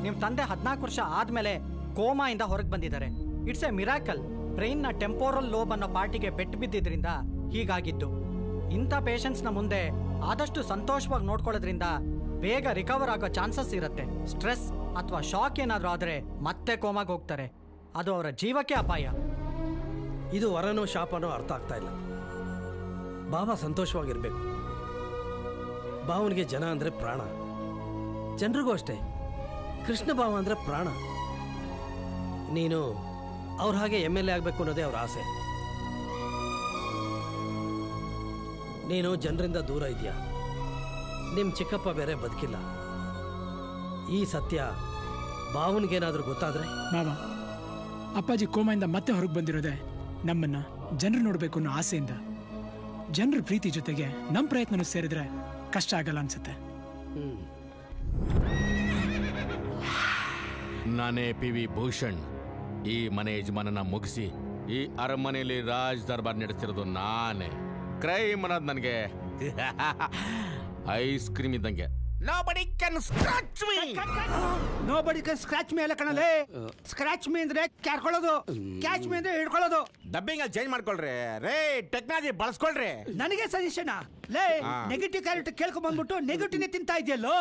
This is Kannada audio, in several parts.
ನಿಮ್ಮ ತಂದೆ 14 ವರ್ಷ ಆದ್ಮೇಲೆ ಕೋಮಾಯಿಂದ ಹೊರಗೆ ಬಂದಿದ್ದಾರೆ. It's a miracle. ಬ್ರೈನ್ನ ಟೆಂಪೋರಲ್ ಲೋಬ್ ಅನ್ನೋ ಪಾರ್ಟಿಗೆ ಪೆಟ್ಟು ಬಿದ್ದಿದ್ರಿಂದ ಹೀಗಾಗಿದ್ದು. ಇಂಥ ಪೇಷಂಟ್ಸ್ನ ಮುಂದೆ ಆದಷ್ಟು ಸಂತೋಷವಾಗಿ ನೋಡ್ಕೊಳ್ಳೋದ್ರಿಂದ ಬೇಗ ರಿಕವರ್ ಆಗೋ ಚಾನ್ಸಸ್ ಇರುತ್ತೆ. ಸ್ಟ್ರೆಸ್ ಅಥವಾ ಶಾಕ್ ಏನಾದರೂ ಆದರೆ ಮತ್ತೆ ಕೋಮಾಗಿ ಹೋಗ್ತಾರೆ. ಅದು ಅವರ ಜೀವಕ್ಕೆ ಅಪಾಯ. ಇದು ವರನೋ ಶಾಪನೋ ಅರ್ಥ ಆಗ್ತಾ ಇಲ್ಲ. ಬಾಬಾ ಸಂತೋಷವಾಗಿರ್ಬೇಕು. ಬಾವನಿಗೆ ಜನ ಅಂದರೆ ಪ್ರಾಣ. ಜನರಿಗೂ ಅಷ್ಟೇ. ಕೃಷ್ಣ ಬಾವ ಅಂದರೆ ಪ್ರಾಣ. ನೀನು ಅವ್ರ ಹಾಗೆ MLA ಆಗಬೇಕು ಅನ್ನೋದೇ ಅವ್ರ ಆಸೆ. ನೀನು ಜನರಿಂದ ದೂರ ಇದೆಯಾ. ನಿಮ್ಮ ಚಿಕ್ಕಪ್ಪ ಬೇರೆ ಬದುಕಿಲ್ಲ. ಈ ಸತ್ಯ ಬಾವನಿಗೇನಾದರೂ ಗೊತ್ತಾದ್ರೆ? ಮಾವ, ಅಪ್ಪಾಜಿ ಕೋಮಾಯಿಂದ ಮತ್ತೆ ಹೊರಗೆ ಬಂದಿರೋದೆ ನಮ್ಮನ್ನ ಜನರು ನೋಡಬೇಕು ಅನ್ನೋ ಆಸೆಯಿಂದ. ಜನರ ಪ್ರೀತಿ ಜೊತೆಗೆ ನಮ್ಮ ಪ್ರಯತ್ನನೂ ಸೇರಿದ್ರೆ ಕಷ್ಟ ಆಗಲ್ಲ ಅನ್ಸುತ್ತೆ. ನಾನೇ PV ಭೂಷಣ್. ಈ ಮನೆ ಯಜಮಾನನ ಮುಗಿಸಿ ಈ ಅರಮನೆಯಲ್ಲಿ ರಾಜ್ ದರ್ಬಾರ್ ನಡೆಸ್ತಿರೋದು ನಾನೇ. ಕ್ರೈಮ್ ಅನ್ನೋದು ನನಗೆ ಐಸ್ ಕ್ರೀಮ್ ಇದ್ದಂಗೆ. Nobody can scratch me. Nobody can scratch me ಅಲ್ಲ ಕಣಲೇ. ಸ್ಕ್ರಾಚ್ ಮೀ ಅಂದ್ರೆ ಕ್ಯಾರ್ಕೊಳ್ಳೋದು, ಕ್ಯಾಚ್ ಮೀ ಅಂದ್ರೆ ಹಿಡ್ಕೊಳ್ಳೋದು. ಡಬ್ಬಿಂಗ್ ಅಲ್ಲಿ ಚೇಂಜ್ ಮಾಡ್ಕೊಳ್ರಿ ರೇ. ಟೆಕ್ನಾಲಜಿ ಬಳಸ್ಕೊಳ್ರಿ. ನನಗೆ ಸಜೆಷನ್ ಲೇ. ನೆಗೆಟಿವ್ ಕ್ಯಾರೆಕ್ಟರ್ ಕೇಳ್ಕೊಂಡ್ ಬಂದ್ಬಿಟ್ಟು ನೆಗೆಟಿವ್ನೇ ತಿಂತಾ ಇದೆಯಲ್ಲೋ.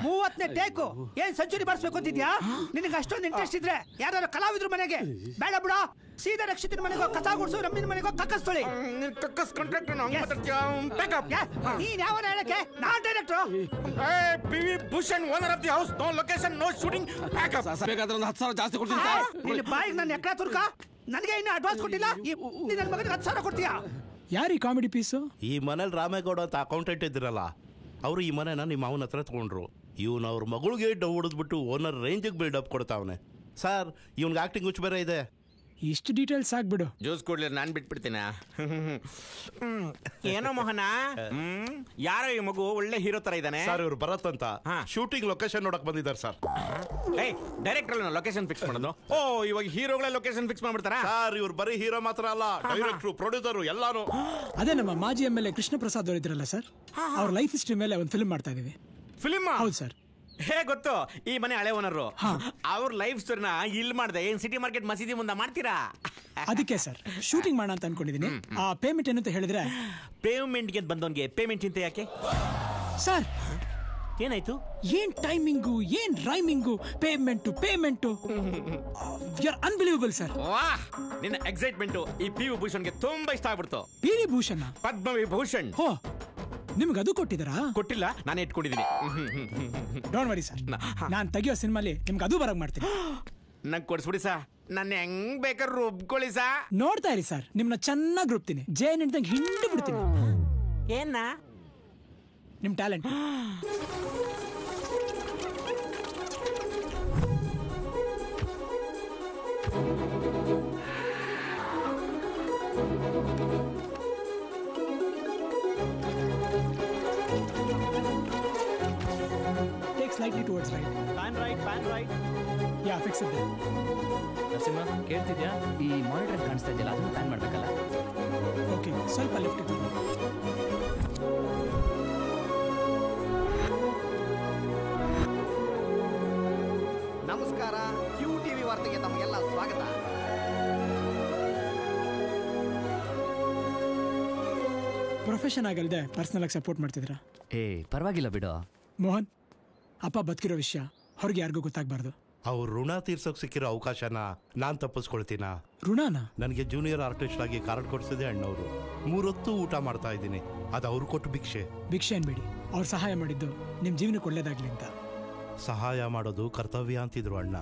30ನೇ ಟೇಕು ಏನ್ ಸೆಂಚುರಿ ಬರ್ಸ್ಬೇಕು ಅಂತಿದ್ಯಾ? ನಿನಗೆ ಅಷ್ಟೊಂದು ಇಂಟ್ರೆಸ್ಟ್ ಇದ್ರೆ ಯಾರು ಕಲಾವಿದ್ರು ಮನೆಗೆ ಬೇಡ ಬಿಡ. ಸೀದಾ ರಕ್ಷಿತನ ಮನೆಗೋ ಕಸ ಗುಡ್ಸು, ರಮ್ಮಿನ ಮನೆಗೋ ಕಕ್ಕಸ್ತೊಳಿ. ನೀನ್ ಯಾವ ಹೇಳಕ್ಕೆ? ನಾನ್ director. PV Bhushan, owner of the house. No location, no shooting. ಬೇಕಾದ್ರೆ ಒಂದು 10,000 ಜಾಸ್ತಿ ಕೊಡ್ತೀನಿ. ನಿನ್ನ ಬಾಯಿಗೆ ನನ್ನ ಎಕ್ರ ತುರ್ಕ. ನನಗೆ ಇನ್ನು ಅಡ್ವಾನ್ಸ್ ಕೊಟ್ಟಿಲ್ಲ. ನನ್ನ ಮಗನಿಗೆ 10,000 ಕೊಡ್ತೀಯಾ? ಯಾರೀ ಕಾಮಿಡಿ ಪೀಸು? ಈ ಮನೇಲಿ ರಾಮೇಗೌಡ ಅಂತ ಅಕೌಂಟೆಂಟ್ ಇದ್ದಿರಲ್ಲ, ಅವರು ಈ ಮನೆನ ನಿಮ್ಮ ಅವನ ಹತ್ರ ತಗೊಂಡ್ರು. ಇವನು ಅವ್ರ ಮಗಳಿಗೆ ಡವ್ ಹೊಡೆದ್ಬಿಟ್ಟು ಓನರ್ ರೇಂಜಿಗೆ ಬಿಲ್ಡಪ್ ಕೊಡ್ತಾವನೆ. ಸರ್, ಇವನ್ಗೆ ಆಕ್ಟಿಂಗ್ ಹುಚ್ಚು ಬೇರೆ ಇದೆ. ಇಷ್ಟು ಡೀಟೇಲ್ಸ್ ಆಗ್ಬಿಡು. ಜ್ಯೂಸ್ ಕೊಡ್ಲಿ, ನಾನ್ ಬಿಟ್ಬಿಡ್ತೀನ. ಏನೋ ಮೋಹನ, ಯಾರೋ ಈ ಮಗು ಒಳ್ಳೆ ಹೀರೋ ತರ ಇದ್ದಾನೆ. ಸರ್, ಇವ್ರು ಭರತ್ ಅಂತ ಶೂಟಿಂಗ್ ಲೊಕೇಶನ್ ನೋಡಕ್ ಬಂದಿದ್ದಾರೆ ಸರ್. ಡೈರೆಕ್ಟರ್ ಲೊಕೇಶನ್ ಫಿಕ್ಸ್ ಮಾಡೋದು. ಓ, ಇವಾಗ ಹೀರೋಗಳೇ ಲೊಕೇಶನ್ ಫಿಕ್ಸ್ ಮಾಡ್ಬಿಡ್ತಾರ ಸರ್? ಇವ್ರು ಬರೀ ಹೀರೋ ಮಾತ್ರ ಅಲ್ಲ, ಡೈರೆಕ್ಟ್ರು, ಪ್ರೊಡ್ಯೂಸರ್ ಎಲ್ಲಾನು. ಅದೇ ನಮ್ಮ ಮಾಜಿ MLA ಕೃಷ್ಣ ಪ್ರಸಾದ್ ಅವರು ಇದ್ರಲ್ಲ ಸರ್, ಅವ್ರ ಲೈಫ್ ಹಿಸ್ಟ್ರಿ ಮೇಲೆ ಒಂದು ಫಿಲ್ಮ್ ಮಾಡ್ತಾ ಇದೀವಿ. ಫಿಲ್ಮ್? ಹೌದು ಸರ್. ಹೇ ಗೊತ್ತು, ಈ ಮನೆ ಹಳೆ ಓನರು. ಅವ್ರ ಲೈಫ್ ಸ್ಟೋರಿನ ಇಲ್ಲಿ ಮಾಡ್ದೆ. ಏನ್ ಸಿಟಿ ಮಾರ್ಕೆಟ್ ಮಸೀದಿ ಮುಂದೆ ಮಾಡ್ತೀರಾ? ಅದಕ್ಕೆ ಸರ್ ಶೂಟಿಂಗ್ ಮಾಡೋಣ ಅಂತ ಅನ್ಕೊಂಡಿದೀನಿ. ಆ ಪೇಮೆಂಟ್ ಏನಂತ ಹೇಳಿದ್ರೆ? ಪೇಮೆಂಟ್ಗೆ ಬಂದವನ್ಗೆ ಪೇಮೆಂಟ್ ಇಂತ ಯಾಕೆ ಸರ್? ಏನಾಯ್ತು? ಏನ್ ಟೈಮಿಂಗು, ಏನ್ rhyming, payment you are unbelievable sir. ವಾಹ್, ನಿನ್ನ ಎಕ್ಸೈಟ್ಮೆಂಟ್ ಈ PV ಭೂಷಣ್ಗೆ ತುಂಬಾ ಇಷ್ಟ ಆಗ್ಬಿಡ್ತು. PV ಭೂಷಣ್, ಪದ್ಮವಿಭೂಷಣ್. ಹೋ, ನಿಮ್ಗೆ ಅದು ಕೊಟ್ಟಿದ್ದಾರಾ? ಕೊಟ್ಟಿಲ್ಲ, ನಾನೇ ಇಟ್ಕೊಂಡಿದ್ದೀನಿ. ಡೋಂಟ್ ವರಿ ಸರ್, ನಾನ್ ತೆಗಿಯೋ ಸಿನಿಮಾಲಿ ನಿಮ್ಗೆ ಅದು ಬರಂಗ್ ಮಾಡ್ತೀನಿ. ನಂಗೆ ಕೊಡ್ಸ್ಬಿಡಿ ಸಾ, ನನ್ನ ಹೆಂಗ್ ಬೇಕಾದ್ರೆ ರುಬ್ಕೊಳ್ಳಿ ಸಾ. ನೋಡ್ತಾ ಇರಿ ಸರ್, ನಿಮ್ನ ಚೆನ್ನಾಗಿ ರುಬ್ತೀನಿ. ಜೇನ್ ಹಿಡ್ದಂಗೆ ಹಿಂಡು ಬಿಡ್ತೀನಿ. ಏನ ನಿಮ್ talent. Take slightly towards right. Pan right. Yeah, fix it there. Narasimha, ಕೇಳ್ತಿದ್ಯಾ? ಈ ಮಾನಿಟರ್ ಕಾಣಿಸ್ತಾ ಇದೆಯಲ್ಲ, ಅದನ್ನು ಪ್ಲಾನ್ ಮಾಡ್ಬೇಕಲ್ಲ. ಓಕೆ, ಸ್ವಲ್ಪ ಲೆಫ್ಟ್ ಇತ್ತು. ನಮಸ್ಕಾರ, QTV ವಾರ್ತೆಗೆ ತಮಗೆಲ್ಲ ಸ್ವಾಗತ. ಪ್ರೊಫೆಷನ್ ಆಗಲ್ದೆ ಪರ್ಸನಲ್ ಆಗಿ ಸಪೋರ್ಟ್ ಮಾಡ್ತಿದ್ರ? ಪರವಾಗಿಲ್ಲ ಬಿಡು ಮೋಹನ್. ಅಪ್ಪ ಬದುಕಿರೋ ವಿಷಯ ಹೊರಗೆ ಯಾರಿಗೂ ಗೊತ್ತಾಗಬಾರ್ದು. ಅವ್ರ ಋಣ ತೀರ್ಸೋಕ್ ಸಿಕ್ಕಿರೋ ಅವಕಾಶನ ನಾನ್ ತಪ್ಪಿಸ್ಕೊಳ್ತೀನ? ಋಣನ? ನನಗೆ ಜೂನಿಯರ್ ಆರ್ಟಿಸ್ಟ್ ಆಗಿ ಕಾರ್ಡ್ ಕೊಡ್ಸಿದೆ ಅಣ್ಣವರು. 3 ಹೊತ್ತು ಊಟ ಮಾಡ್ತಾ ಇದ್ದೀನಿ. ಅದು ಅವ್ರು ಕೊಟ್ಟು ಭಿಕ್ಷೆ. ಭಿಕ್ಷೆ ಅನ್ಬೇಡಿ, ಅವ್ರು ಸಹಾಯ ಮಾಡಿದ್ದು ನಿಮ್ ಜೀವನಕ್ಕೆ ಒಳ್ಳೇದಾಗ್ಲಿ ಅಂತ. ಸಹಾಯ ಮಾಡೋದು ಕರ್ತವ್ಯ ಅಂತಿದ್ರು ಅಣ್ಣ.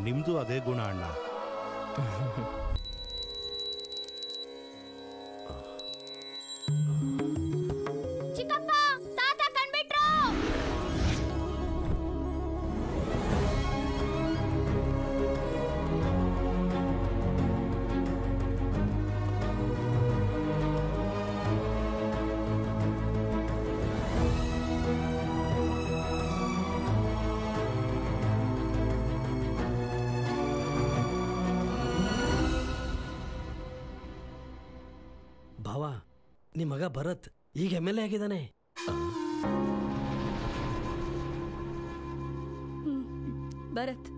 ನಿಮ್ದು ಅದೇ ಗುಣ ಅಣ್ಣ. ಭಾವ, ನಿಮ್ಮ ಮಗ ಭರತ್ ಈಗ MLA ಆಗಿದ್ದಾನೆ. ಭರತ್.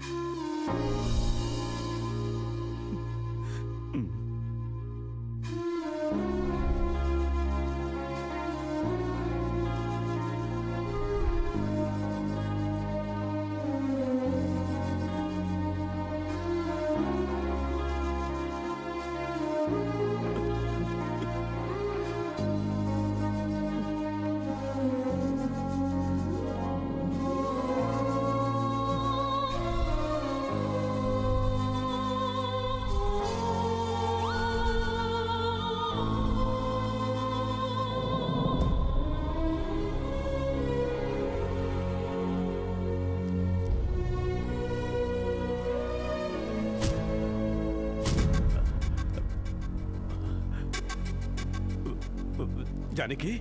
ಜಾನಕಿ,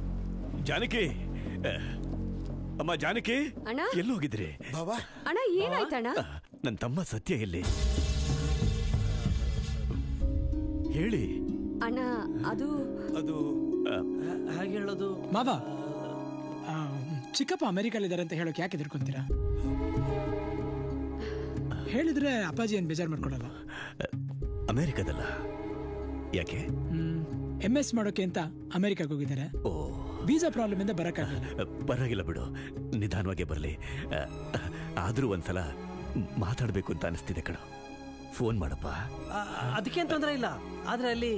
ಜಾನಕಿ, ಅಮ್ಮ ಜಾನಕಿ, ಅಣ್ಣ ಎಲ್ಲಿ ಹೋಗಿದ್ರಿ? ಅಣ್ಣ ಏನಾಯ್ತಣ್ಣ? ನನ್ನ ತಮ್ಮ ಸತ್ಯ ಎಲ್ಲಿ ಹೇಳಿ. ಅಣ್ಣ ಅದು ಅದು ಹಾಗೆ ಹೇಳೋದು ಮಾವ, ಚಿಕ್ಕಪ್ಪ ಅಮೆರಿಕಲ್ಲಿದ್ದಾರೆ ಅಂತ ಹೇಳೋಕೆ ಯಾಕೆ ಎದುರ್ಕೊಂತೀರಾ? ಹೇಳಿದ್ರೆ ಅಪ್ಪಾಜಿ ಏನು ಬೇಜಾರು ಮಾಡ್ಕೊಡಲ್ಲ. ಅಮೆರಿಕದಲ್ಲ, ಯಾಕೆ? MS ಮಾಡೋಕೆ ಅಂತ ಅಮೆರಿಕಾಗೆ ಹೋಗಿದ್ದಾರೆ. ವೀಸಾ ಪ್ರಾಬ್ಲಮ್ ಇಂದ ಬರಕ್ಕಾಗಲ್ಲ. ಪರವಾಗಿಲ್ಲ ಬಿಡು, ನಿಧಾನವಾಗಿ ಬರಲಿ. ಆದ್ರೂ ಒಂದ್ಸಲ ಮಾತಾಡ್ಬೇಕು ಅಂತ ಅನಿಸ್ತಿದೆ ಕಣ. ಫೋನ್ ಮಾಡಪ್ಪ. ಅದಕ್ಕೇನ್ ತೊಂದರೆ ಇಲ್ಲ, ಆದ್ರೆ ಅಲ್ಲಿ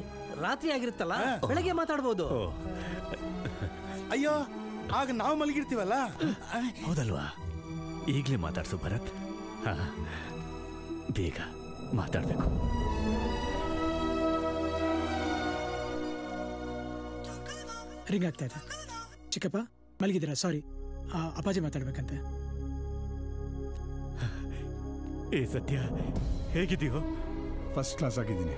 ರಾತ್ರಿ ಆಗಿರುತ್ತಲ್ಲ, ಬೆಳಗ್ಗೆ ಮಾತಾಡ್ಬೋದು. ಅಯ್ಯೋ, ಆಗ ನಾವು ಮಲಗಿರ್ತೀವಲ್ಲ. ಹೌದಲ್ವಾ? ಈಗ್ಲೇ ಮಾತಾಡ್ಸು ಭರತ್. ಬೇಗ ಮಾತಾಡ್ಬೇಕು. ರಿಂಗ್ ಆಗ್ತಾ ಇದೆ. ಚಿಕ್ಕಪ್ಪ ಮಲಗಿದ್ದೀರಾ? ಸಾರಿ, ಅಪ್ಪಾಜಿ ಮಾತಾಡ್ಬೇಕಂತೆ. ಏ ಸತ್ಯ, ಹೇಗಿದೆಯೋ? ಫಸ್ಟ್ ಕ್ಲಾಸ್ ಆಗಿದ್ದೀನಿ.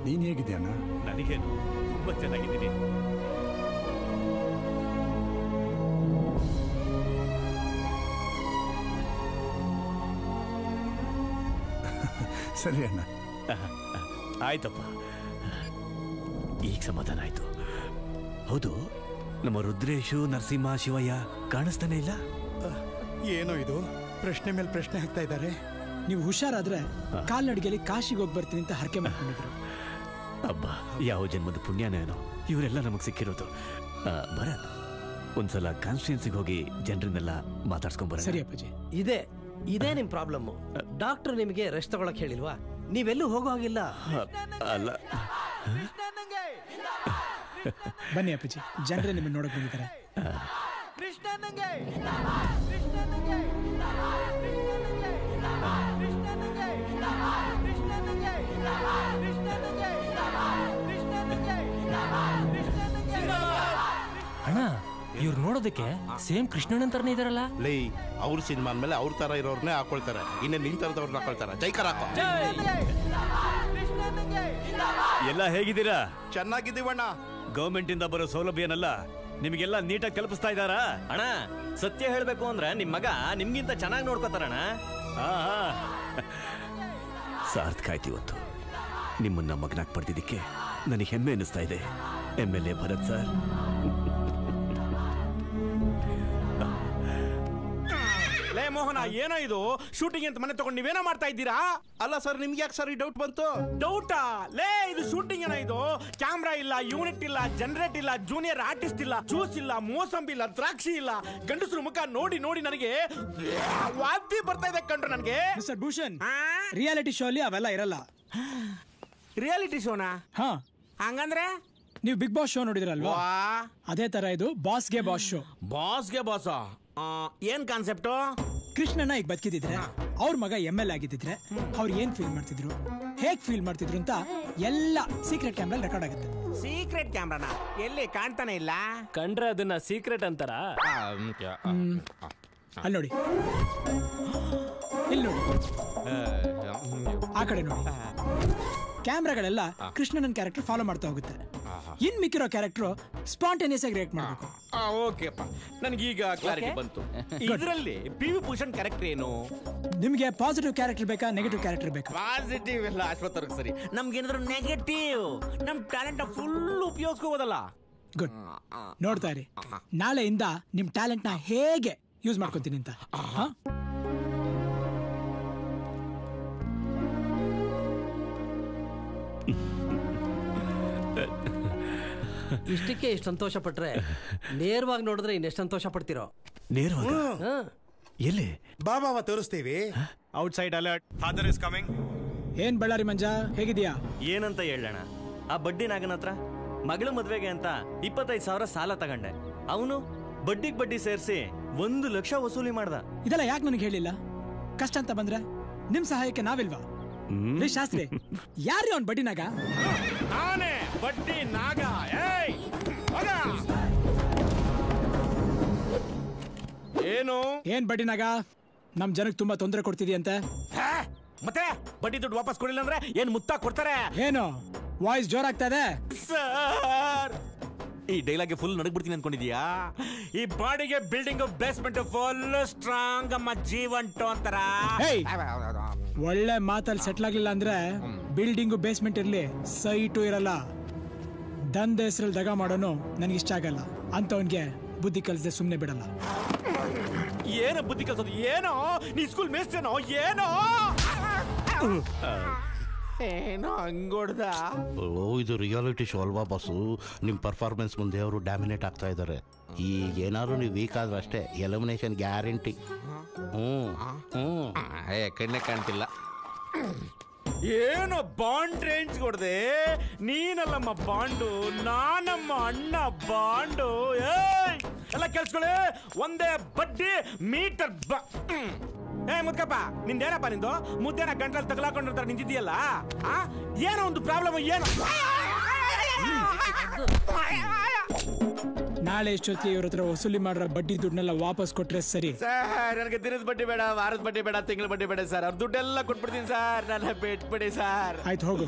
ನೀನ್ ಹೇಗಿದ್ಯಾನ? ನನಗೇನು, ತುಂಬಾ ಚೆನ್ನಾಗಿದ್ದೀನಿ. ಸರಿ ಅಣ್ಣ. ಆಯ್ತಪ್ಪ, ಈಗ ಸಮಾಧಾನ ಆಯ್ತು. ಹೌದು, ನಮ್ಮ ರುದ್ರೇಶು, ನರಸಿಂಹ, ಶಿವಯ್ಯ ಕಾಣಿಸ್ತಾನೆ ಇಲ್ಲ. ಏನೋ ಇದು, ಪ್ರಶ್ನೆ ಮೇಲೆ ಪ್ರಶ್ನೆ ಹಾಕ್ತಾ ಇದ್ದಾರೆ. ನೀವು ಹುಷಾರಾದ್ರೆ ಕಾಲ್ನಡಿಗೆಯಲ್ಲಿ ಕಾಶಿಗೆ ಹೋಗಿ ಬರ್ತೀನಿ ಅಂತ ಹರಕೆ ಮಾಡ್ಕೊಂಡಿದ್ರು. ಅಬ್ಬ, ಯಾವ ಜನ್ಮದ ಪುಣ್ಯನೇನೋ ಇವರೆಲ್ಲ ನಮಗ್ ಸಿಕ್ಕಿರೋದು. ಭರತ್, ಒಂದ್ಸಲ ಕಾನ್ಸ್ಟಿಟ್ಯೂನ್ಸಿಗೆ ಹೋಗಿ ಜನರನ್ನೆಲ್ಲ ಮಾತಾಡ್ಸ್ಕೊಂಡ್ ಬರ. ಸರಿ ಅಪ್ಪಾಜಿ. ಇದೇ ನಿಮ್ ಪ್ರಾಬ್ಲಮ್. ಡಾಕ್ಟರ್ ನಿಮಗೆ ರೆಸ್ಟ್ ತಗೊಳಕ್ ಹೇಳಿಲ್ವಾ? ನೀವೆಲ್ಲೂ ಹೋಗೋ ಹಾಗಿಲ್ಲ. ಅಲ್ಲ, ಬನ್ನಿ ಅಪ್ಪಾಜಿ, ಜನರೇ ನಿಮ್ಮನ್ನು ನೋಡಕ್ ಬಂದಿದ್ದಾರೆ. ಅಣ್ಣ, ಇವ್ರು ನೋಡೋದಕ್ಕೆ ಸೇಮ್ ಕೃಷ್ಣನ್ ತರನೇ ಇದಾರಲ್ಲ. ಲೇ, ಅವ್ರ ಸಿನಿಮಾ ಮೇಲೆ ಅವ್ರ ತರ ಇರೋರ್ನೇ ಹಾಕೊಳ್ತಾರೆ, ಇನ್ನೇ ನಿನ್ ತರದವ್ರನ್ನ ಹಾಕೊಳ್ತಾರೆ. ಜೈಕರ್ ಹಾಕೋ. ಎಲ್ಲ ಹೇಗಿದ್ದೀರಾ? ಚೆನ್ನಾಗಿದ್ದೀವಣ್ಣ. ಗವರ್ಮೆಂಟ್ ಇಂದ ಬರೋ ಸೌಲಭ್ಯನೆಲ್ಲ ನಿಮಗೆಲ್ಲ ನೀಟಾಗಿ ತಲುಪಿಸ್ತಾ ಇದ್ದಾರಾ? ಅಣ್ಣ, ಸತ್ಯ ಹೇಳ್ಬೇಕು ಅಂದ್ರೆ ನಿಮ್ ಮಗ ನಿಮ್ಗಿಂತ ಚೆನ್ನಾಗಿ ನೋಡ್ಕೋತಾರಣ್ಣ. ಸಾರ್ಥಕ ಆಯ್ತು ಇವತ್ತು. ನಿಮ್ಮನ್ನ ಮಗನಾಗಿ ಪಡೆದಿದ್ದಕ್ಕೆ ನನಗೆ ಹೆಮ್ಮೆ ಅನ್ನಿಸ್ತಾ ಇದೆ. MLA Bharat sir. ಲೇ ಮೋಹನ, ಏನೋ ಇದು ಶೂಟಿಂಗ್ ಅಂತ ಮನೆ ತಗೊಂಡು ನೀವೇನೋ ಮಾಡ್ತಾ ಇದ್ದೀರಾ? ಅಲ್ಲ ಸರ್, ನಿಮ್ಗೆ ಯಾಕೆ ಸರ್ ಈ ಡೌಟ್ ಬಂತು? ಡೌಟಾ? ಲೇ, ಇದು ಶೂಟಿಂಗ್ ಏನೋ ಇದು? ಕ್ಯಾಮ್ರಾ ಇಲ್ಲ, ಯೂನಿಟ್ ಇಲ್ಲ, ಜನರೇಟ್ ಇಲ್ಲ, ಜೂನಿಯರ್ ಆರ್ಟಿಸ್ಟ್ ಇಲ್ಲ, ಜ್ಯೂಸ್ ಇಲ್ಲ, ಮೋಸಂಬಿ ಇಲ್ಲ, ದ್ರಾಕ್ಷಿ ಇಲ್ಲ. ಗಂಡಸರು ಮುಖ ನೋಡಿ ನೋಡಿ ನನಗೆ ವಾಂತಿ ಬರ್ತಾ ಇದೆ ಕಣ್ರು ನನಗೆ. ಮಿಸ್ಟರ್ ಭೂಷಣ್, ರಿಯಾಲಿಟಿ ಶೋ ಅಲ್ಲಿ ಅವೆಲ್ಲ ಇರಲ್ಲ. ರಿಯಾಲಿಟಿ ಶೋನಾ? ಹಾ, ಹಂಗಂದ್ರೆ ನೀವು ಬಿಗ್ ಬಾಸ್ ಶೋ ನೋಡಿದ್ರಲ್ವಾ? ಅದೇ ತರ ಇದು ಬಾಸ್ಗೆ ಬಾಸ್ ಶೋ. ಬಾಸ್ಗೆ ಬಾಸ? ಏನ್ ಕಾನ್ಸೆಪ್ಟು? ಕೃಷ್ಣನ ಈಗ ಬದುಕಿದ್ರೆ, ಅವ್ರ ಮಗ MLA ಆಗಿದ್ರೆ ಅವ್ರು ಏನ್ ಫೀಲ್ ಮಾಡ್ತಿದ್ರು, ಹೇಗ್ ಫೀಲ್ ಮಾಡ್ತಿದ್ರು ಅಂತ ಎಲ್ಲ ಸೀಕ್ರೆಟ್ ಕ್ಯಾಮ್ರಾ ರೆಕಾರ್ಡ್ ಆಗುತ್ತೆ. ಸೀಕ್ರೆಟ್ ಕ್ಯಾಮ್ರಾನ? ಎಲ್ಲಿ ಕಾಣ್ತಾನೆ ಇಲ್ಲ. ಕಂಡ್ರೆ ಅದನ್ನ ಸೀಕ್ರೆಟ್ ಅಂತಾರ? ಅಲ್ಲಿ ನೋಡಿ, ಇಲ್ಲಿ ನೋಡಿ, ಆ ಕಡೆ ನೋಡಿ. ಕ್ಯಾಮ್ರಾಗಳೆಲ್ಲ ಕೃಷ್ಣನ ಕ್ಯಾರೆಕ್ಟರ್ ಫಾಲೋ ಮಾಡ್ತಾ ಹೋಗುತ್ತೆ. ಇನ್ ಮಿಕ್ಕಿರೋ ಕ್ಯಾರೆಕ್ಟರ್ ಸ್ಪಾಂಟೇನಿಯಸ್ ಆಗಿ ರಿಯಾಕ್ಟ್ ಮಾಡಬೇಕು. ಓಕೆಪ್ಪ, ನನಗೀಗ ಕ್ಲಾರಿಟಿ ಬಂತು. ಇದರಲ್ಲಿ PV ಭೂಷಣ್ ಕ್ಯಾರೆಕ್ಟರ್ ಏನು? ನಿಮ್ಗೆ ಪಾಸಿಟಿವ್ ಕ್ಯಾರೆಕ್ಟರ್ ಬೇಕಾ, ನೆಗೆಟಿವ್ ಕ್ಯಾರೆಕ್ಟರ್ ಬೇಕಾ? ಪಾಸಿಟಿವ್ ಎಲ್ಲ ಅಶ್ವತ್ಥರ್ಗೆ ಸರಿ. ನಮ್ಗೇನಾದ್ರೂ ನೆಗೆಟಿವ್, ನಮ್ ಟ್ಯಾಲೆಂಟ್ ಫುಲ್ ಉಪಯೋಗಿಸ್ಕೋಬೋದಲ್ಲ. ಗುಡ್, ನೋಡ್ತಾ ಇರಿ, ನಾಳೆಯಿಂದ ನಿಮ್ ಟ್ಯಾಲೆಂಟ್ ನ ಹೇಗೆ ಯೂಸ್ ಮಾಡ್ಕೊಂತೀನಿ ಅಂತ. ಇಷ್ಟಕ್ಕೆ ಇಷ್ಟು ಸಂತೋಷ ಪಟ್ರೆ ನೇರವಾಗಿ ನೋಡಿದ್ರೆ ಇನ್ನೆಷ್ಟು ಸಂತೋಷ ಪಡ್ತಿರೋ. ನೇರವಾಗಿ ಎಲ್ಲಿ ಬಾಬಾ ತೋರಿಸ್ತೀವಿ. Outside alert, father is coming. ಏನ್ ಬಳ್ಳಾರಿ ಮಂಜ, ಹೇಗಿದ್ಯಾ? ಏನಂತ ಹೇಳೋಣ, ಆ ಬಡ್ಡಿ ನಾಗನ ಹತ್ರ ಮಗಳ ಮದ್ವೆಗೆ ಅಂತ 25,000 ಸಾಲ ತಗೊಂಡೆ. ಅವನು ಬಡ್ಡಿಗೆ ಬಡ್ಡಿ ಸೇರಿಸಿ 1 ಲಕ್ಷ ವಸೂಲಿ ಮಾಡ್ದ. ಇದೆಲ್ಲ ಯಾಕೆ ನನಗೆ ಹೇಳಿಲ್ಲ? ಕಷ್ಟ ಅಂತ ಬಂದ್ರೆ ನಿಮ್ ಸಹಾಯಕ್ಕೆ ನಾವಿಲ್ವಾ? ಶಾಸ್ತ್ರಿ, ಯಾರು ಅವ್ನ್ ಬಡ್ಡಿ ನಾಗ? ನಾನೇ ಬಡ್ಡಿ ನಾಗ. ಏನು ಏನ್ ಬಡ್ಡಿ ನಾಗ? ನಮ್ ಜನಕ್ಕೆ ತುಂಬಾ ತೊಂದರೆ ಕೊಡ್ತಿದ್ಯಂತೆ. ಮತ್ತೆ ಬಡ್ಡಿ ದುಡ್ಡು ವಾಪಸ್ ಕೊಡಿಲ್ಲ ಅಂದ್ರೆ ಏನ್ ಮುತ್ತ ಕೊಡ್ತಾರೆ? ಏನು ವಾಯ್ಸ್ ಜೋರಾಗ್ತಾ ಇದೆ ಸರ್? ಈ ಡೈಲಾಗ್ ಫುಲ್ ನಡಗ್ಬಿಡ್ತೀನಿ ಅನ್ಕೊಂಡಿದ್ಯಾ? ಈ ಬಾಡಿಗೆ ಬಿಲ್ಡಿಂಗ್ ಬೇಸ್ಮೆಂಟ್ ಫುಲ್ ಸ್ಟ್ರಾಂಗ್ ಅಮ್ಮ ಜೀವಂಟು ಅಂತಾರ. ಒಳ್ಳೆ ಮಾತಲ್ಲಿ ಸೆಟ್ಲ್ ಆಗ್ಲಿಲ್ಲ ಅಂದ್ರೆ ಬಿಲ್ಡಿಂಗು ಬೇಸ್ಮೆಂಟ್ ಇರ್ಲಿ, ಸೈಟು ಇರಲ್ಲ. ದಂಧೆ ಹೆಸರಲ್ಲಿ ದಗ ಮಾಡೋನು ನನಗೆ ಇಷ್ಟ ಆಗಲ್ಲ. ಅಂತವನ್ಗೆ ಬುದ್ಧಿ ಕಲಿಸದೆ ಸುಮ್ಮನೆ ಬಿಡಲ್ಲ. ಏನೋ ಬುದ್ಧಿ ಕಲ್ಸೋದು? ಏನೋ ನೀ ಸ್ಕೂಲ್ ಮೇಸ್ಟೇನೋ? ಏನೋ ಏನೋ ಹಂಗೊಡ್ದ. ಇದು ರಿಯಾಲಿಟಿ ಶೋ ಅಲ್ವಾ ಬಾಸು? ನಿಮ್ಮ ಪರ್ಫಾರ್ಮೆನ್ಸ್ ಮುಂದೆ ಅವರು ಡಾಮಿನೇಟ್ ಆಗ್ತಾ ಇದ್ದಾರೆ. ಈಗ ಏನಾದ್ರು ನೀವು ವೀಕ್ ಆದ್ರೆ ಅಷ್ಟೇ ಎಲಿಮಿನೇಷನ್ ಗ್ಯಾರಂಟಿ. ಕಣ್ಣೆ ಕಾಣ್ತಿಲ್ಲ. ಏನೋ ಬಾಂಡ್ ರೇಂಜ್ ಕೊಡ್ದೆ. ನೀನಲ್ಲಮ್ಮ ಬಾಂಡು, ನಾನಮ್ಮ ಅಣ್ಣ ಬಾಂಡು. ಎಲ್ಲ ಕೆಲ್ಸ್ಕೊಳ್ಳಿ. ಒಂದೇ ಬಡ್ಡಿ ಮೀಟರ್ ಮುದ್ಕಪ್ಪ, ನಿಂದೇನಪ್ಪ ನಿಂದು? ಮುದ್ದೇನ ಗಂಟಲ್ಲಿ ತಗಲಾಕೊಂಡಿರ್ತಾರೆ ನಿಂತಿದ್ಯಲ್ಲ. ಏನೋ ಒಂದು ಪ್ರಾಬ್ಲಮ್. ಏನು ನಾಳೆ ಇಷ್ಟೊತ್ತಿಗೆ ಇವ್ರ ಹತ್ರ ವಸೂಲಿ ಮಾಡ್ರ ಬಡ್ಡಿ ದುಡ್ಡನ್ನೆಲ್ಲ ವಾಪಸ್ ಕೊಟ್ರೆ ಸರಿ. ಸರ್, ನನಗೆ ದಿನದ ಬಡ್ಡಿ ಬೇಡ, ವಾರದ ಬಡ್ಡಿ ಬೇಡ, ತಿಂಗಳ ಬಡ್ಡಿ ಬೇಡ ಸರ್. ಅವ್ರ ದುಡ್ಡೆಲ್ಲ ಕೊಟ್ಬಿಡ್ತೀನಿ ಸರ್. ನನ್ನ ಬಿಟ್ಬಿಡಿ ಸರ್. ಆಯ್ತು, ಹೋಗು.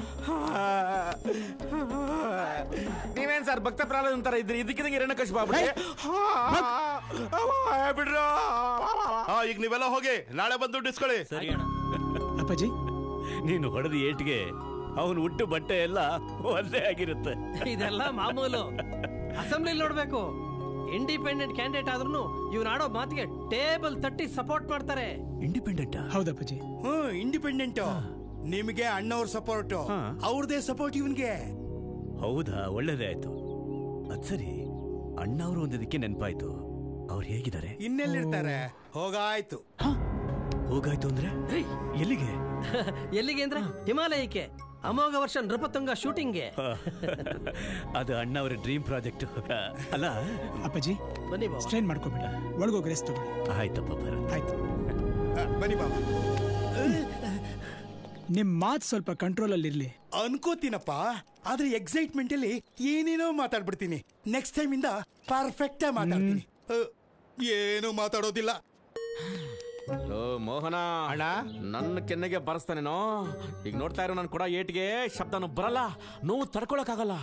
ನೀವೇನ್ ಸರ್ ಭಕ್ತ ಪ್ರಾಬ್ಲಮ್ ಅಂತಾರ ಇದ್ರಿ? ಇದಕ್ಕಿದಂಗೆ ಹಿರಣ್ಯಕಶಿಪು ಆಗ್ಬಿಡಿ ಬಿಡ್ರು. ಈಗ ನೀವೆಲ್ಲ ಹೋಗಿ ನಾಳೆ ಬಂದು ಡಿಸ್ಕೊಳ್ಳಿ. ಅಪ್ಪಾಜಿ, ನೀನು ಹೊಡೆದ ಏಟ್ಗೆ ಅವನು ಹುಟ್ಟು ಬಟ್ಟೆ ಎಲ್ಲ ಒಂದೇ ಆಗಿರುತ್ತೆ. ಇದೆಲ್ಲ ಮಾಮೂಲು. ಅಸೆಂಬ್ಲಿ ನೋಡ್ಬೇಕು. ಇಂಡಿಪೆಂಡೆಂಟ್ ಕ್ಯಾಂಡಿಡೇಟ್ ಆದ್ರೂ ಇವ್ನು ಆಡೋ ಮಾತಿಗೆ ಟೇಬಲ್ ತಟ್ಟಿ ಸಪೋರ್ಟ್ ಮಾಡ್ತಾರೆ. ಇಂಡಿಪೆಂಡೆಂಟ್? ಹೌದಪ್ಪಾಜಿ. ಇಂಡಿಪೆಂಡೆಂಟ್. ನಿಮಗೆ ಅಣ್ಣವ್ರ ಸಪೋರ್ಟ್, ಅವ್ರದೇ ಸಪೋರ್ಟ್ ಇವನ್ಗೆ. ಹೌದಾ? ಒಳ್ಳೇದೇ ಆಯ್ತು. ಅದ್ ಸರಿ, ಅಣ್ಣ ಅವರು ಒಂದಕ್ಕೆ ನೆನಪಾಯ್ತು. ಅವ್ರು ಹೇಗಿದ್ದಾರೆ? ಇನ್ನೆಲ್ಲಿರ್ತಾರೆ? ಹೋಗಾಯ್ತು. ಹೋಗಾಯ್ತು ಅಂದ್ರೆ ಎಲ್ಲಿಗೆ? ಎಲ್ಲಿಗೆ ಅಂದ್ರೆ ಹಿಮಾಲಯಕ್ಕೆ. ಅಮೋಘ ವರ್ಷ ನೃಪತುಂಗ ಶೂಟಿಂಗ್ಗೆ. ಅದು ಅಣ್ಣ ಅವರ ಡ್ರೀಮ್ ಪ್ರಾಜೆಕ್ಟ್ ಅಲ್ಲ? ಅಪ್ಪಾಜಿ, ಬನ್ನಿ, ಸ್ಟ್ರೈನ್ ಮಾಡ್ಕೋಬೇಡಿ, ಒಳಗೋಗಿ ರೆಸ್ಟ್ ತಗೊಳ್ಳಿ. ಆಯ್ತಪ್ಪ, ಬರತ್ತೆ. ಆಯ್ತು, ಬನ್ನಿ ಬಾಬಾ. ನಿಮ್ ಮಾತು ಸ್ವಲ್ಪ ಕಂಟ್ರೋಲ್ ಅಲ್ಲಿ ಇರ್ಲಿ. ಅನ್ಕೋತೀನಪ್ಪ, ಆದ್ರೆ ಎಕ್ಸೈಟ್ಮೆಂಟ್ ಅಲ್ಲಿ ಏನೇನೋ ಮಾತಾಡ್ಬಿಡ್ತೀನಿ. ನೆಕ್ಸ್ಟ್ ಟೈಮ್ ಇಂದ ಪರ್ಫೆಕ್ಟ್ ಆಗಿ ಮಾತಾಡ್ತೀನಿ. ಏನು ಮಾತಾಡೋದಿಲ್ಲ. ಮೋಹನ ಅಣ್ಣ, ನನ್ನ ಕೆನ್ನೆಗೆ ಬರಸ್ತಾನೇನೋ. ಈಗ ನೋಡ್ತಾ ಇರೋ ನಾನು ಕೊಡ ಏಟ್ಗೆ ಶಬ್ದನು ಬರಲ್ಲ, ನೋವು ತಡ್ಕೊಳಕ್ಕಾಗಲ್ಲ.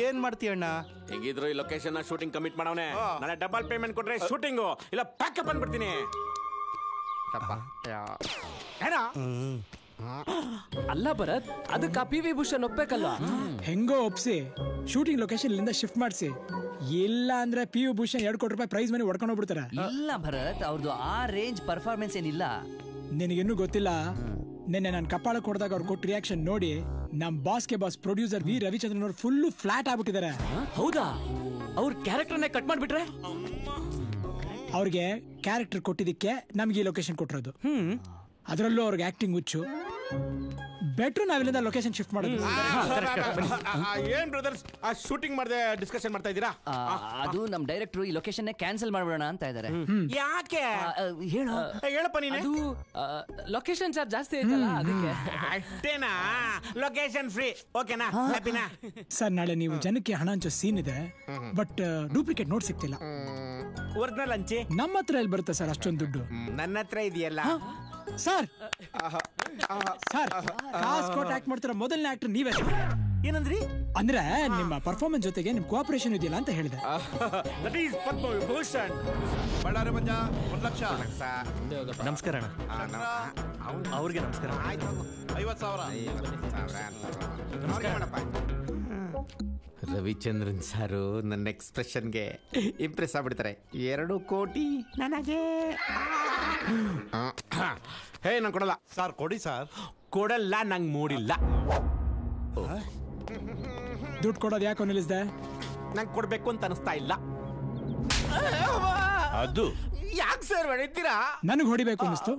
ಏನ್ ಮಾಡ್ತೀಯಣ್ಣ? ಹೆಂಗಿದ್ರು ಈ ಲೊಕೇಶನ್ ಶೂಟಿಂಗ್ ಕಮಿಟ್ ಮಾಡವನೆ. ನಾಳೆ ಡಬಲ್ ಪೇಮೆಂಟ್ ಕೊಟ್ರೆ ಶೂಟಿಂಗು, ಇಲ್ಲ ಪ್ಯಾಕಪ್ ಅಂದ್ಬಿಡ್ತೀನಿ. ಅಲ್ಲ ಭರತ್, ಅದಕ್ಕೆ ಪಿ ವಿ ಭೂಷಣ್ ಒಪ್ಬೇಕಲ್ವಾ? ಹೆಂಗೋ ಒಪ್ಸಿ ಶೂಟಿಂಗ್ ಲೊಕೇಶನ್ ಇಲ್ಲಿಂದ ಶಿಫ್ಟ್ ಮಾಡಿಸಿ. ಇಲ್ಲ ಅಂದ್ರೆ ಪಿ ವಿ ಭೂಷಣ್ 2 ಕೋಟಿ ರೂಪಾಯಿ ಪ್ರೈಸ್ ಮನಿ ಹೊಡ್ಕೊಂಡು ಹೋಗ್ಬಿಡ್ತಾರೆ. ಇಲ್ಲ ಭರತ್, ಅವ್ರದ್ದು ಆ ರೇಂಜ್ ಪರ್ಫಾರ್ಮೆನ್ಸ್ ಏನಿಲ್ಲ. ನಿನಗಿನ್ನೂ ಗೊತ್ತಿಲ್ಲ. ನಿನ್ನೆ ನಾನು ಕಪಾಳಕ್ಕೆ ಹೊಡೆದಾಗ ಅವ್ರು ಕೊಟ್ಟ ರಿಯಾಕ್ಷನ್ ನೋಡಿ ನಮ್ ಬಾಸ್ಗೆ ಬಾಸ್ ಪ್ರೊಡ್ಯೂಸರ್ ವಿ ರವಿಚಂದ್ರನ್ ಅವ್ರು ಫುಲ್ ಫ್ಲಾಟ್ ಆಗ್ಬಿಟ್ಟಿದ್ದಾರೆ. ಹೌದಾ? ಅವ್ರ ಕ್ಯಾರೆಕ್ಟರ್ನೇ ಕಟ್ ಮಾಡ್ಬಿಟ್ರೆ? ಅವ್ರಿಗೆ ಕ್ಯಾರೆಕ್ಟರ್ ಕೊಟ್ಟಿದ್ದಕ್ಕೆ ನಮ್ಗೆ ಈ ಲೊಕೇಶನ್ ಕೊಟ್ಟಿರೋದು. ಅದರಲ್ಲೂ ಅವ್ರಿಗೆ ಆಕ್ಟಿಂಗ್ ಹುಚ್ಚು. ಬೆಟ್ರು ನಾವಿಲ್ಲಿಂದ ಲೊಕೇಶನ್ ಶಿಫ್ಟ್ ಮಾಡೋದು. ಏನ್ ಬ್ರದರ್ಸ್, ಆ ಶೂಟಿಂಗ್ ಮಾಡದೆ ಡಿಸ್ಕಷನ್ ಮಾಡ್ತಾ ಇದ್ದೀರಾ? ಅದು ನಮ್ ಡೈರೆಕ್ಟರ್ ಈ ಲೊಕೇಶನ್ ಕ್ಯಾನ್ಸಲ್ ಮಾಡ್ಬಿಡೋಣ ಅಂತ ಇದ್ದಾರೆ. ಯಾಕೆ ಹೇಳಪ್ಪ ನೀನು. ಅದು ಲೊಕೇಶನ್ ಚಾರ್ಜ್ ಜಾಸ್ತಿ ಐತಲ್ಲ, ಅದಕ್ಕೆ. ಅಷ್ಟೇನಾ? ಲೊಕೇಶನ್ ಫ್ರೀ, ಓಕೆನಾ? ಹ್ಯಾಪಿನಾ? ಸರ್, ನಾಳೆ ನೀವು ಜನಕ್ಕೆ ಹಣ ಹಂಚೋ ಸೀನ್ ಇದೆ, ಬಟ್ ಡೂಪ್ಲಿಕೇಟ್ ನೋಟ್ ಸಿಗ್ತಿಲ್ಲ. ಒರಿಜಿನಲ್ ಹಂಚಿ ನಮ್ಮ ಹತ್ರ ಎಲ್ಲಿ ಬರುತ್ತೆ ಸರ್ ಅಷ್ಟೊಂದು ದುಡ್ಡು? ನನ್ನ ಹತ್ರ ಇದೆಯಲ್ಲ ಸರ್. ಸರ್, ಕಾಸ್ ಕೊಟ್ಟು ಆಕ್ಟ್ ಮಾಡ್ತಿರೋ ಮೊದಲನೇ ಆಕ್ಟರ್ ನೀವೇ. ಏನಂದ್ರಿ? ಅಂದ್ರೆ ನಿಮ್ಮ ಪರ್ಫಾರ್ಮೆನ್ಸ್ ಜೊತೆಗೆ ನಿಮ್ ಕೋಆಪರೇಷನ್ ಇದೆಯಲ್ಲ ಅಂತ ಹೇಳಿದೆ. That is Padma Vibhushan. ಬಳ್ಳಾರಿ ಮಂಜ 1 ಲಕ್ಷ. ನಮಸ್ಕಾರ ಅಣ್ಣ. ಅವ್ರಿಗೆ ನಮಸ್ಕಾರ. 50,000. ರವಿಚಂದ್ರನ್ ಸಾರು ನನ್ನ ಎಕ್ಸ್ಪ್ರೆಷನ್ಗೆ ಇಂಪ್ರೆಸ್ ಆಗ್ಬಿಡ್ತಾರೆ. 2 ಕೋಟಿ ನನಗೆ. ಹೇ, ನಾನು ಕೊಡಲ್ಲ ಸರ್. ಕೊಡಿ ಸರ್. ಕೊಡಲ್ಲ, ನಂಗೆ ಮೂಡಿಲ್ಲ. ದುಡ್ಡು ಕೊಡೋದು ಯಾಕೋ ನಿಲ್ಲಿಸ್ದೆ? ನಂಗೆ ಕೊಡ್ಬೇಕು ಅಂತ ಅನಿಸ್ತಾ ಇಲ್ಲ. ಅದು ಯಾಕೆ ಸರ್ ಹೊಡಿತೀರಾ? ನನಗೆ ಹೊಡಿಬೇಕು ಅನ್ನಿಸ್ತು,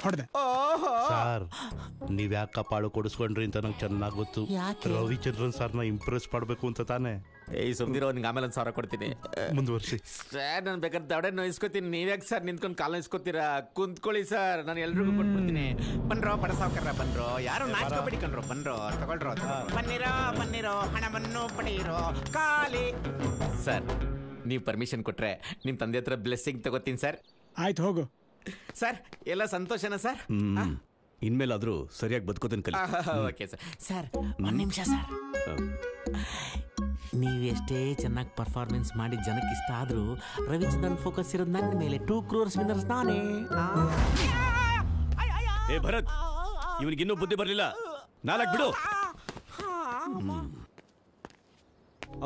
ಹೊಡೆದೆ. ಸರ್ ನೀವ್ ಯಾಕೆ ಕಪಾಳು ಕೊಡಿಸ್ಕೊಂಡ್ರಿ ಅಂತ ನಂಗೆ ಚೆನ್ನಾಗಿ ಗೊತ್ತು. ರವಿಚಂದ್ರನ್ ಸರ್ನ ಇಂಪ್ರೆಸ್ ಮಾಡಬೇಕು ಅಂತ ತಾನೆ. ಏಯ್ ಸುಮ್ದಿರೋ, ನಿಂಗೆ ಆಮೇಲೆ 1,000 ಕೊಡ್ತೀನಿ. ಮುಂದುವರ್ಸಿ ಸರ್. ನಾನು ಬೇಕಾದ್ರೆ ದವಡೆ ನೋಯಿಸ್ಕೊತೀನಿ, ನೀವ್ಯಾಕೆ ಸರ್ ನಿಂತ್ಕೊಂಡು ಕಾಲು ನೋಯಿಸ್ಕೊತೀರಾ? ಕುಂತ್ಕೊಳ್ಳಿ ಸರ್, ನಾನು ಎಲ್ರಿಗೂ ಕೊಟ್ಬಿಡ್ತೀನಿ. ಬನ್ರೋ ಬಡ ಸಾವ್ಕಾರ, ಬನ್ರೋ. ಯಾರು ನಾಚ್ಕೋಬೇಡಿ ಕಣ್ರೋ, ಬನ್ರೋ ತಗೊಳ್ರೋ. ಬನ್ನಿರೋ ಹಣವನ್ನು ಪಡೆಯಿರೋ ಖಾಲಿ. ಸರ್ ನೀವು ಪರ್ಮಿಷನ್ ಕೊಟ್ರೆ ನಿಮ್ಮ ತಂದೆ ಹತ್ರ ಬ್ಲೆಸ್ಸಿಂಗ್ ತಗೋತೀನಿ ಸರ್. ಆಯ್ತು ಹೋಗು. ಸರ್ ಎಲ್ಲ ಸಂತೋಷನಾ ಸರ್? ಇನ್ಮೇಲಾದ್ರೂ ಸರಿಯಾಗಿ ಬದುಕೋದನ್ನ ಕಲಿ. Okay sir. ಸರ್ ಒಂದು ನಿಮಿಷ ಸರ್. ನೀವೆಷ್ಟೇ ಚೆನ್ನಾಗಿ ಪರ್ಫಾರ್ಮೆನ್ಸ್ ಮಾಡಿ ಜನಕ್ಕೆ ಇಷ್ಟ ಆದ್ರೂ ರವಿಚಂದ್ರನ್ ಫೋಕಸ್ ಇರೋದು ನನ್ನ ಮೇಲೆ. 2 crores ವಿನ್ನರ್ಸ್ ನಾನೇ. ಏ ಭರತ್, ಇವನಿಗಿನ್ನೂ ಬುದ್ಧಿ ಬರಲಿಲ್ಲ. 4 ಬಿಡು.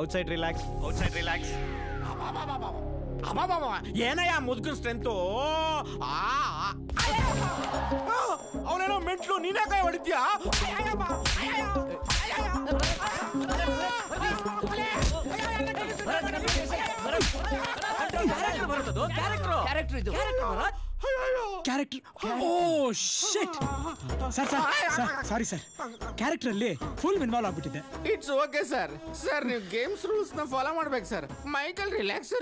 Outside relax. ಏನಯ್ಯ ಮುದುಕನ್ ಸ್ಟ್ರೆಂತು? ಅವನೇನೋ ಮೆಂಟ್ಲು, ನೀನೇ ಕೈ ಹೊಡಿತೀಯಾ? ಕ್ಯಾರೆಕ್ಟರ್. ಓ ಶಿಟ್. ಸರ್ ಸಾರಿ ಸರ್, ಕ್ಯಾರೆಕ್ಟರ್ ಅಲ್ಲಿ ಫುಲ್ ಇನ್ವಾಲ್ವ್ ಆಗ್ಬಿಟ್ಟಿದೆ. It's okay sir. ಸರ್ ನೀವು ಗೇಮ್ಸ್ ರೂಲ್ಸ್ ನ ಫಾಲೋ ಮಾಡ್ಬೇಕು ಸರ್. ಮೈಕಲ್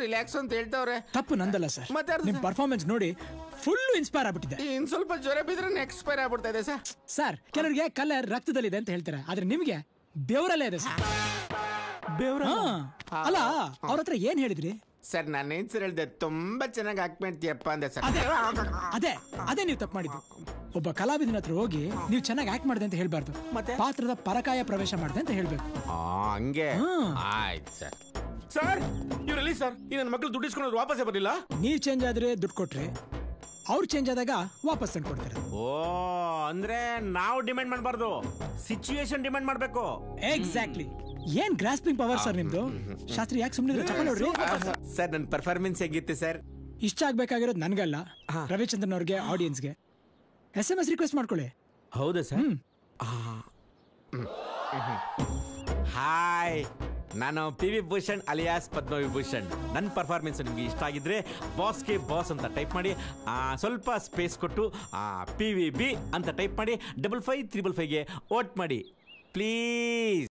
ರಿಲ್ಯಾಕ್ಸ್ ಅಂತ ಹೇಳ್ತಾವ್ರೆ. ತಪ್ಪು ನಂದಲ್ಲ ಸರ್, ನಿಮ್ ಪರ್ಫಾರ್ಮೆನ್ಸ್ ನೋಡಿ ಫುಲ್ ಇನ್ಸ್ಪೈರ್ ಆಗ್ಬಿಟ್ಟಿದೆ. ಇನ್ ಸ್ವಲ್ಪ ಜ್ವರ ಬಿದ್ರೆ ಎಕ್ಸ್ಪೈರ್ ಆಗ್ಬಿಡ್ತಾ ಇದೆ ಸರ್. ಸರ್ ಕೆಲವರಿಗೆ ಕಲರ್ ರಕ್ತದಲ್ಲಿದೆ ಅಂತ ಹೇಳ್ತಾರೆ, ಆದ್ರೆ ನಿಮ್ಗೆ ಬೆವರಲ್ಲೇ ಇದೆ ಸರ್. ಬೆವರ ಅಲ್ಲ, ಅವ್ರ ಹತ್ರ ಏನ್ ಹೇಳಿದ್ರಿ ಸರ್? ನಾನು ಏನ್ ಸರ್ ಹೇಳ್ದೆ, ತುಂಬಾ ಚೆನ್ನಾಗಿ ಆಕ್ಟ್ ಮಾಡ್ತೀಯಪ್ಪ ಅಂದೆ ಸರ್. ಅದೇ ನೀವು ತಪ್ಪು ಮಾಡಿದ್ದು. ಒಬ್ಬ ಕಲಾವಿದನ ಹತ್ರ ಹೋಗಿ ನೀವು ಚೆನ್ನಾಗಿ ಆಕ್ಟ್ ಮಾಡಿದೆ ಅಂತ ಹೇಳ್ಬಾರ್ದು, ಪಾತ್ರದ ಪರಕಾಯ ಪ್ರವೇಶ ಮಾಡಿದೆ ಅಂತ ಹೇಳ್ಬೇಕು. ಹಂಗೆ ಆಯ್ತು ಸರ್. ಸರ್ ಇವ್ರಲ್ಲಿ ಸರ್ ಈ ನನ್ನ ಮಕ್ಕಳು ದುಡ್ಡು ಇಸ್ಕೊಂಡು ವಾಪಸ್ಸೇ ಬರಲಿಲ್ಲ. ನೀವ್ ಚೇಂಜ್ ಆದ್ರೆ ದುಡ್ಡು ಕೊಟ್ರೆ, ಅವ್ರು ಚೇಂಜ್ ಆದಾಗ ವಾಪಸ್ ತಂದು ಕೊಡ್ತಾರೆ. ಓ ಅಂದ್ರೆ ನಾವು ಡಿಮ್ಯಾಂಡ್ ಮಾಡಬಾರ್ದು, ಸಿಚುವೇಶನ್ ಡಿಮ್ಯಾಂಡ್ ಮಾಡಬೇಕು. ಎಕ್ಸಾಕ್ಟ್ಲಿ. ಏನ್ ಗ್ರಾಸ್ಪಿಂಗ್ ಪವರ್ ಸರ್ ನಿಮ್ದು. ಶಾಸ್ತ್ರಿ ಯಾಕೆ ಸುಮ್ಮನೆ ಚಪ್ಪ ನೋಡ್ರಿ. ಸರ್ ನನ್ನ ಪರ್ಫಾರ್ಮೆನ್ಸ್ ಹೇಗಿತ್ತು ಸರ್? ಇಷ್ಟ ಆಗ್ಬೇಕಾಗಿರೋದು ನನ್ಗಲ್ಲ, ರವಿಚಂದ್ರನ್ ಅವ್ರಿಗೆ, ಆಡಿಯನ್ಸ್ಗೆ. SMS ರಿಕ್ವೆಸ್ಟ್ ಮಾಡ್ಕೊಳ್ಳಿ. ಹೌದಾ ಸರ್? ಹಾಯ್, ನಾನು PV ಭೂಷಣ್ ಅಲಿಯಾಸ್ ಪದ್ಮವಿಭೂಷಣ್. ನನ್ನ ಪರ್ಫಾರ್ಮೆನ್ಸ್ ನಿಮಗೆ ಇಷ್ಟ ಆಗಿದ್ರೆ ಬಾಸ್ಗೆ ಬಾಸ್ ಅಂತ ಟೈಪ್ ಮಾಡಿ, ಸ್ವಲ್ಪ ಸ್ಪೇಸ್ ಕೊಟ್ಟು PVB ಅಂತ ಟೈಪ್ ಮಾಡಿ 5555ಗೆ ವೋಟ್ ಮಾಡಿ ಪ್ಲೀಸ್.